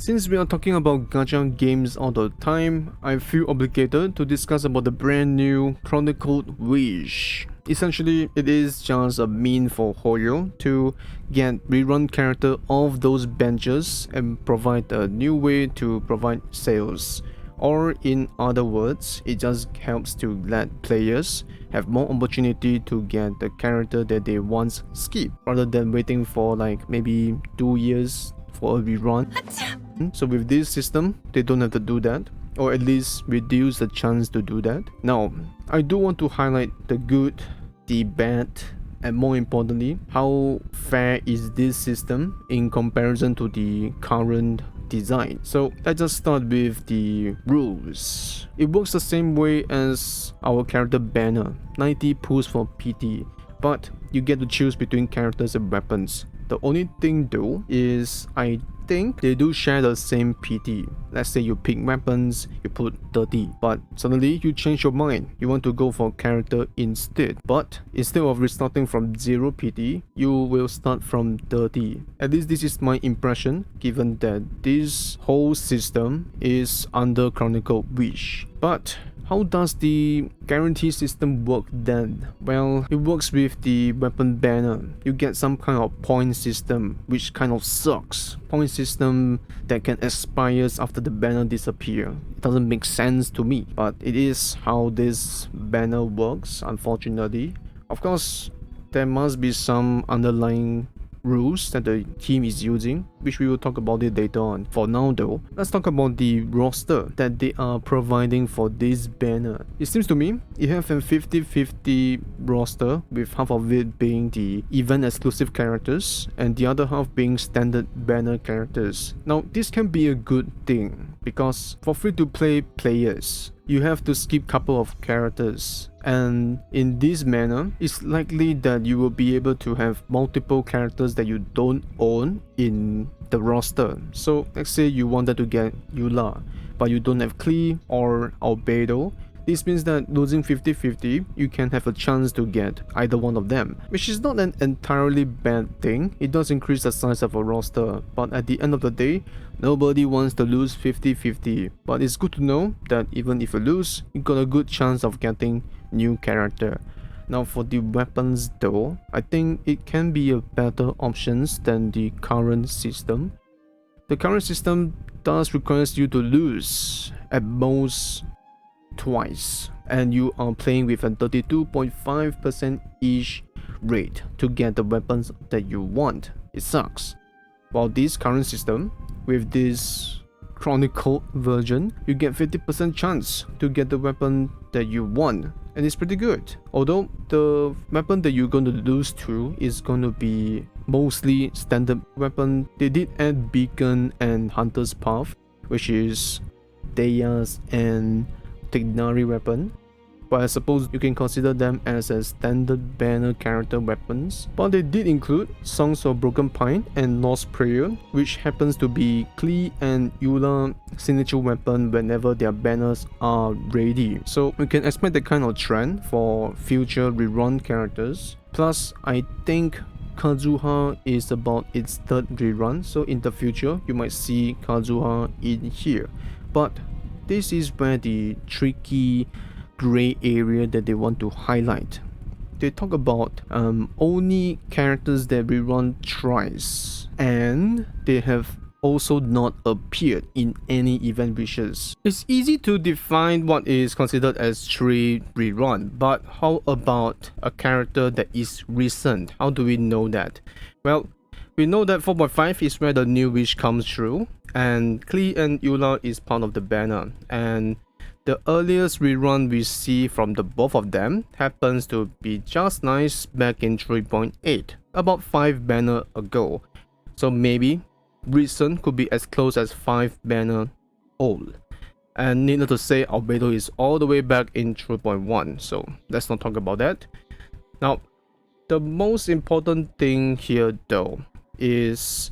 Since we are talking about gacha games all the time, I feel obligated to discuss about the brand new Chronicled Wish. Essentially, it is just a mean for Hoyo to get rerun character of those benches and provide a new way to provide sales. Or in other words, it just helps to let players have more opportunity to get the character that they once skipped, rather than waiting for like maybe 2 years for a rerun. So with this system, they don't have to do that, or at least reduce the chance to do that. Now, I do want to highlight the good, the bad, and more importantly, how fair is this system in comparison to the current design. So let's just start with the rules. It works the same way as our character banner, 90 pulls for PT, but you get to choose between characters and weapons. The only thing though is I think they do share the same PT. Let's say you pick weapons, you put 30, but suddenly you change your mind, you want to go for character instead. But instead of restarting from 0 PT, you will start from 30. At least this is my impression, given that this whole system is under Chronicled Wish. But how does the guarantee system work then? Well, it works with the weapon banner. You get some kind of point system, which kind of sucks. Point system that can expire after the banner disappear. It doesn't make sense to me, but it is how this banner works, unfortunately. Of course, there must be some underlying rules that the team is using, which we will talk about it later on. For now though, let's talk about the roster that they are providing for this banner. It seems to me you have a 50-50 roster, with half of it being the event exclusive characters and the other half being standard banner characters. Now this can be a good thing, because for free to play players, you have to skip couple of characters, and in this manner it's likely that you will be able to have multiple characters that you don't own in the roster. So let's say you wanted to get Eula, but you don't have Klee or Albedo. This means that losing 50-50, you can have a chance to get either one of them, which is not an entirely bad thing. It does increase the size of a roster, but at the end of the day, nobody wants to lose 50-50. But it's good to know that even if you lose, you got a good chance of getting new character. Now for the weapons though, I think it can be a better options than the current system. The current system does require you to lose at most twice, and you are playing with a 32.5% each rate to get the weapons that you want. It sucks. While this current system, with this Chronicled version, you get 50% chance to get the weapon that you want, and it's pretty good. Although the weapon that you're going to lose to is going to be mostly standard weapon. They did add Beacon and Hunter's Path, which is Deya's and Tignari weapon, but I suppose you can consider them as a standard banner character weapons. But they did include Songs of Broken Pine and Lost Prayer, which happens to be Klee and Eula signature weapon whenever their banners are ready. So we can expect that kind of trend for future rerun characters. Plus, I think Kazuha is about its third rerun, so in the future you might see Kazuha in here. But this is where the tricky gray area that they want to highlight. They talk about only characters that rerun twice, and they have also not appeared in any event wishes. It's easy to define what is considered as 3 rerun, but how about a character that is recent? How do we know that? Well, we know that 4.5 is where the new wish comes through, and Klee and Eula is part of the banner, and the earliest rerun we see from the both of them happens to be just nice back in 3.8, about 5 banner ago. So maybe recent could be as close as 5 banner old. And needless to say, Albedo is all the way back in 3.1, so let's not talk about that. Now, the most important thing here though is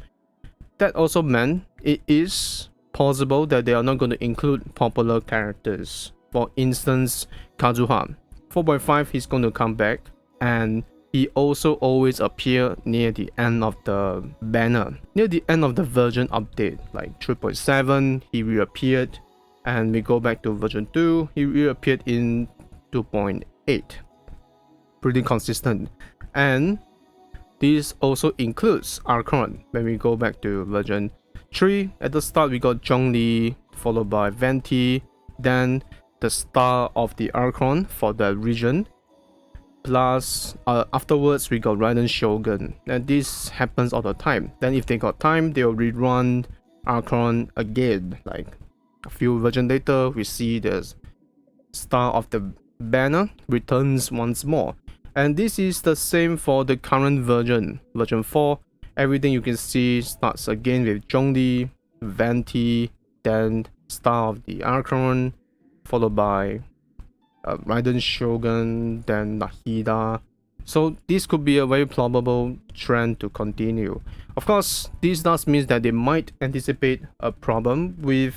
that also meant it is possible that they are not going to include popular characters. For instance, Kazuha. 4.5 he's going to come back, and he also always appear near the end of the banner. Near the end of the version update, like 3.7, he reappeared, and we go back to version 2, he reappeared in 2.8. Pretty consistent. And this also includes Archon. When we go back to version 3, at the start we got Zhongli, followed by Venti, then the star of the Archon for the region. Plus, afterwards we got Raiden Shogun, and this happens all the time. Then if they got time, they'll rerun Archon again. Like a few versions later, we see the star of the banner returns once more. And this is the same for the current version, version 4. Everything you can see starts again with Zhongli, Venti, then star of the Archon, followed by Raiden Shogun, then Nahida. So this could be a very probable trend to continue. Of course, this does mean that they might anticipate a problem with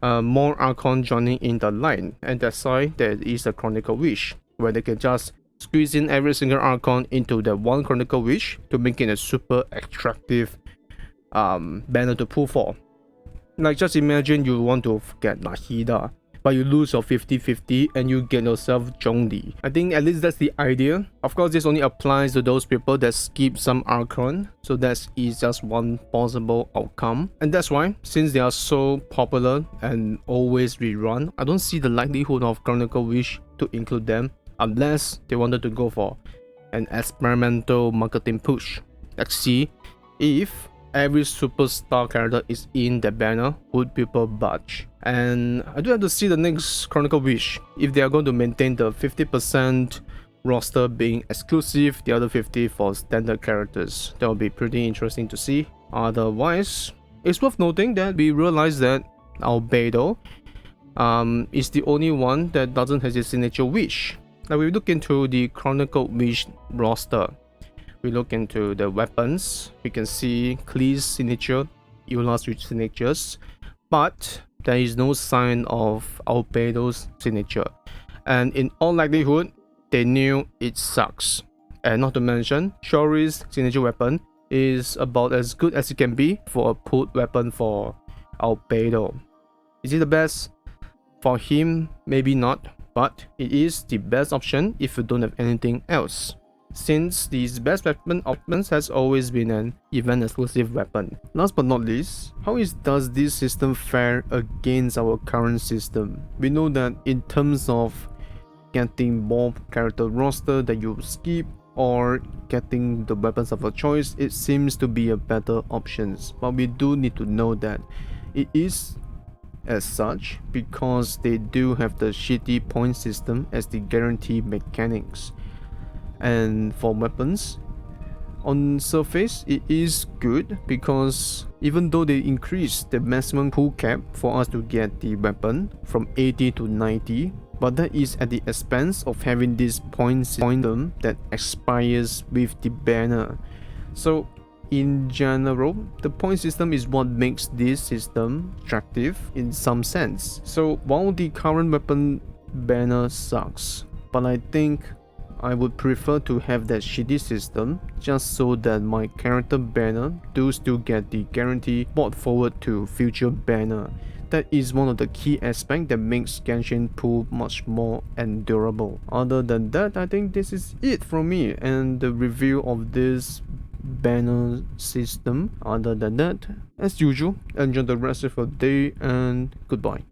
more Archon joining in the line, and that's why there is a Chronicled Wish, where they can just squeeze in every single Archon into the one Chronicled Wish to make it a super attractive banner to pull for. Like, just imagine you want to get Nahida, but you lose your 50-50 and you get yourself Zhongli. I think at least that's the idea. Of course, this only applies to those people that skip some Archon, so that is just one possible outcome. And that's why, since they are so popular and always rerun, I don't see the likelihood of Chronicled Wish to include them, unless they wanted to go for an experimental marketing push. Let's see if every superstar character is in the banner, would people budge? And I do have to see the next Chronicled Wish, if they are going to maintain the 50% roster being exclusive, the other 50 for standard characters. That will be pretty interesting to see. Otherwise, it's worth noting that we realize that Albedo is the only one that doesn't have his signature wish. Now we look into the Chronicled Wish roster. We look into the weapons. We can see Klee's signature, Eula's signatures, but there is no sign of Albedo's signature. And in all likelihood, they knew it sucks. And not to mention, Shori's signature weapon is about as good as it can be for a pulled weapon for Albedo. Is it the best? For him, maybe not, but it is the best option if you don't have anything else, since the best weapon options has always been an event exclusive weapon. Last but not least, how does this system fare against our current system? We know that in terms of getting more character roster that you skip or getting the weapons of a choice, it seems to be a better options, but we do need to know that it is as such because they do have the shitty point system as the guarantee mechanics. And for weapons, on surface it is good because even though they increase the maximum pull cap for us to get the weapon from 80 to 90, but that is at the expense of having this point system that expires with the banner. So in general, the point system is what makes this system attractive in some sense. So while the current weapon banner sucks, but I think I would prefer to have that shitty system just so that my character banner do still get the guarantee brought forward to future banner. That is one of the key aspects that makes Genshin pool much more endurable. Other than that, I think this is it from me and the review of this banner system. Other than that, as usual, enjoy the rest of your day and goodbye.